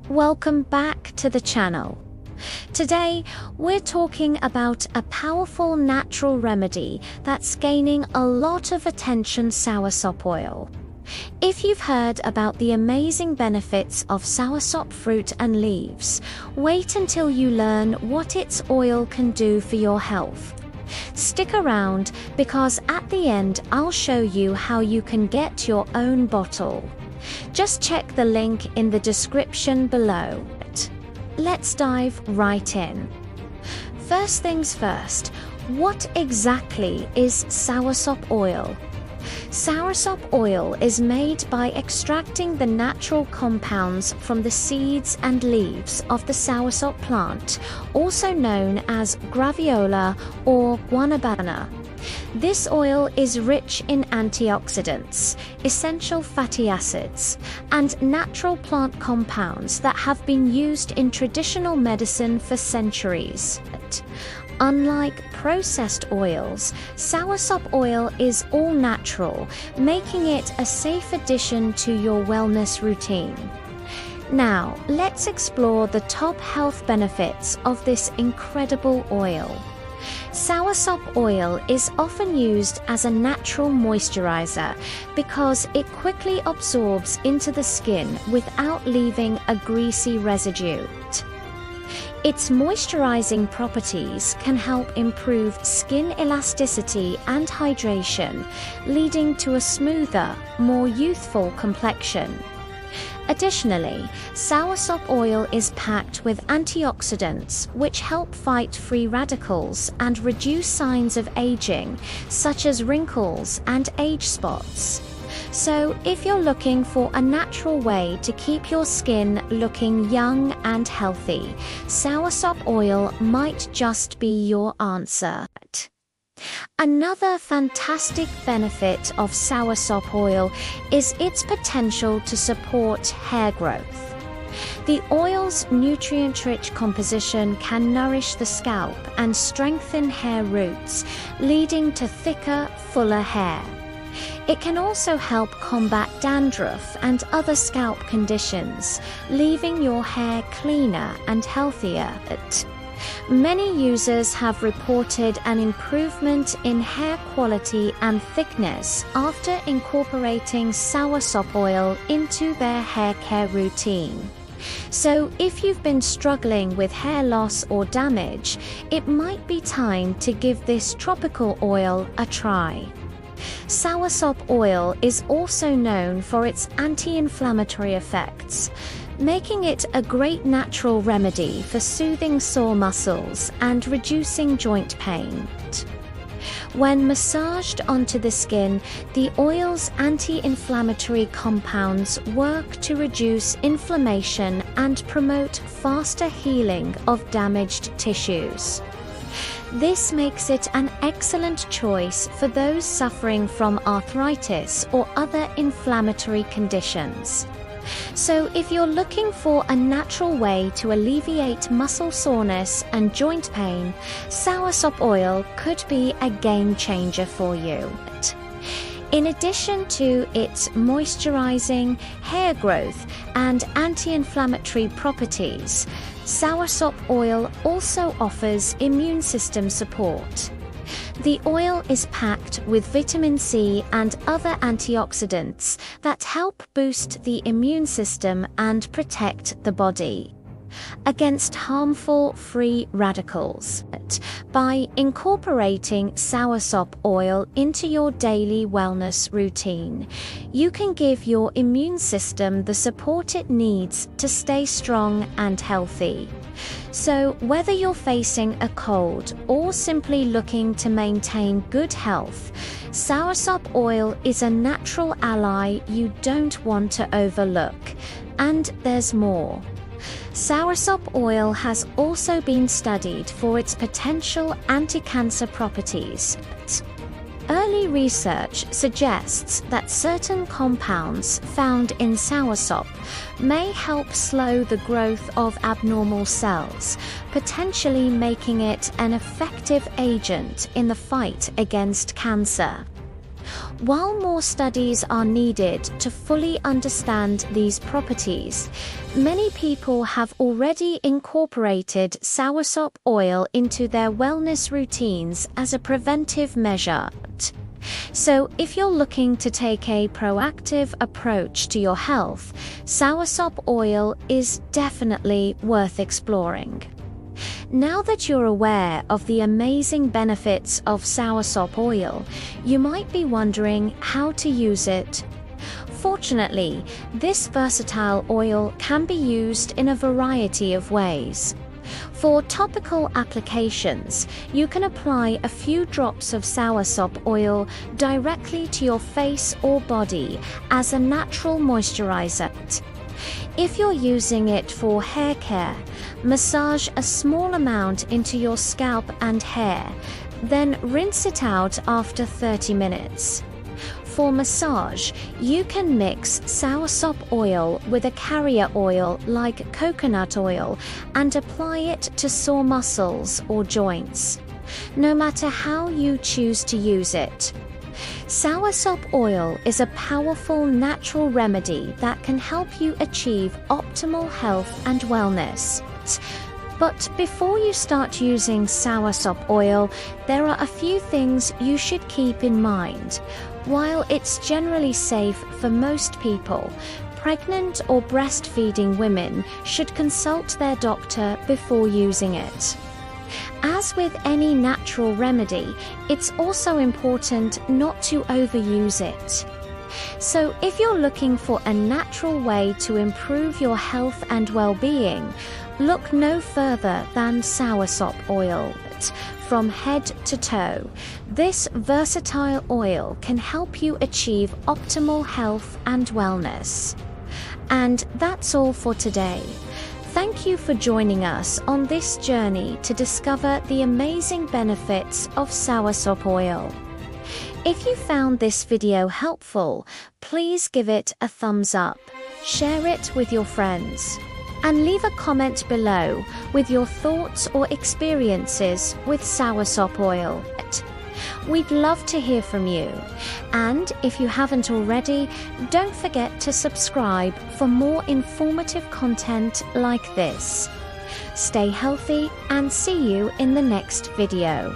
Welcome back to the channel. Today, we're talking about a powerful natural remedy that's gaining a lot of attention: soursop oil. If you've heard about the amazing benefits of soursop fruit and leaves, wait until you learn what its oil can do for your health. Stick around, because at the end I'll show you how you can get your own bottle. Just check the link in the description below. Let's dive right in. First things first, what exactly is soursop oil? Soursop oil is made by extracting the natural compounds from the seeds and leaves of the soursop plant, also known as graviola or guanabana. This oil is rich in antioxidants, essential fatty acids, and natural plant compounds that have been used in traditional medicine for centuries. Unlike processed oils, soursop oil is all natural, making it a safe addition to your wellness routine. Now, let's explore the top health benefits of this incredible oil. Soursop oil is often used as a natural moisturizer because it quickly absorbs into the skin without leaving a greasy residue. Its moisturizing properties can help improve skin elasticity and hydration, leading to a smoother, more youthful complexion. Additionally, soursop oil is packed with antioxidants which help fight free radicals and reduce signs of aging, such as wrinkles and age spots. So, if you're looking for a natural way to keep your skin looking young and healthy, soursop oil might just be your answer. Another fantastic benefit of soursop oil is its potential to support hair growth. The oil's nutrient-rich composition can nourish the scalp and strengthen hair roots, leading to thicker, fuller hair. It can also help combat dandruff and other scalp conditions, leaving your hair cleaner and healthier. Many users have reported an improvement in hair quality and thickness after incorporating soursop oil into their hair care routine. So, if you've been struggling with hair loss or damage, it might be time to give this tropical oil a try. Soursop oil is also known for its anti-inflammatory effects, making it a great natural remedy for soothing sore muscles and reducing joint pain. When massaged onto the skin, the oil's anti-inflammatory compounds work to reduce inflammation and promote faster healing of damaged tissues. This makes it an excellent choice for those suffering from arthritis or other inflammatory conditions. So, if you're looking for a natural way to alleviate muscle soreness and joint pain, soursop oil could be a game changer for you. In addition to its moisturizing, hair growth, and anti-inflammatory properties, soursop oil also offers immune system support. The oil is packed with vitamin C and other antioxidants that help boost the immune system and protect the body against harmful free radicals. By incorporating soursop oil into your daily wellness routine, you can give your immune system the support it needs to stay strong and healthy. So, whether you're facing a cold or simply looking to maintain good health, soursop oil is a natural ally you don't want to overlook. And there's more. Soursop oil has also been studied for its potential anti-cancer properties. Early research suggests that certain compounds found in soursop may help slow the growth of abnormal cells, potentially making it an effective agent in the fight against cancer. While more studies are needed to fully understand these properties, many people have already incorporated soursop oil into their wellness routines as a preventive measure. So, if you're looking to take a proactive approach to your health, soursop oil is definitely worth exploring. Now that you're aware of the amazing benefits of soursop oil, you might be wondering how to use it. Fortunately, this versatile oil can be used in a variety of ways. For topical applications, you can apply a few drops of soursop oil directly to your face or body as a natural moisturizer. If you're using it for hair care, massage a small amount into your scalp and hair, then rinse it out after 30 minutes. For massage, you can mix soursop oil with a carrier oil like coconut oil and apply it to sore muscles or joints, no matter how you choose to use it. Soursop oil is a powerful natural remedy that can help you achieve optimal health and wellness. But before you start using soursop oil, there are a few things you should keep in mind. While it's generally safe for most people, pregnant or breastfeeding women should consult their doctor before using it. As with any natural remedy, it's also important not to overuse it. So if you're looking for a natural way to improve your health and well-being, look no further than soursop oil. From head to toe, this versatile oil can help you achieve optimal health and wellness. And that's all for today. Thank you for joining us on this journey to discover the amazing benefits of soursop oil. If you found this video helpful, please give it a thumbs up, share it with your friends, and leave a comment below with your thoughts or experiences with soursop oil. We'd love to hear from you. And if you haven't already, don't forget to subscribe for more informative content like this. Stay healthy and see you in the next video.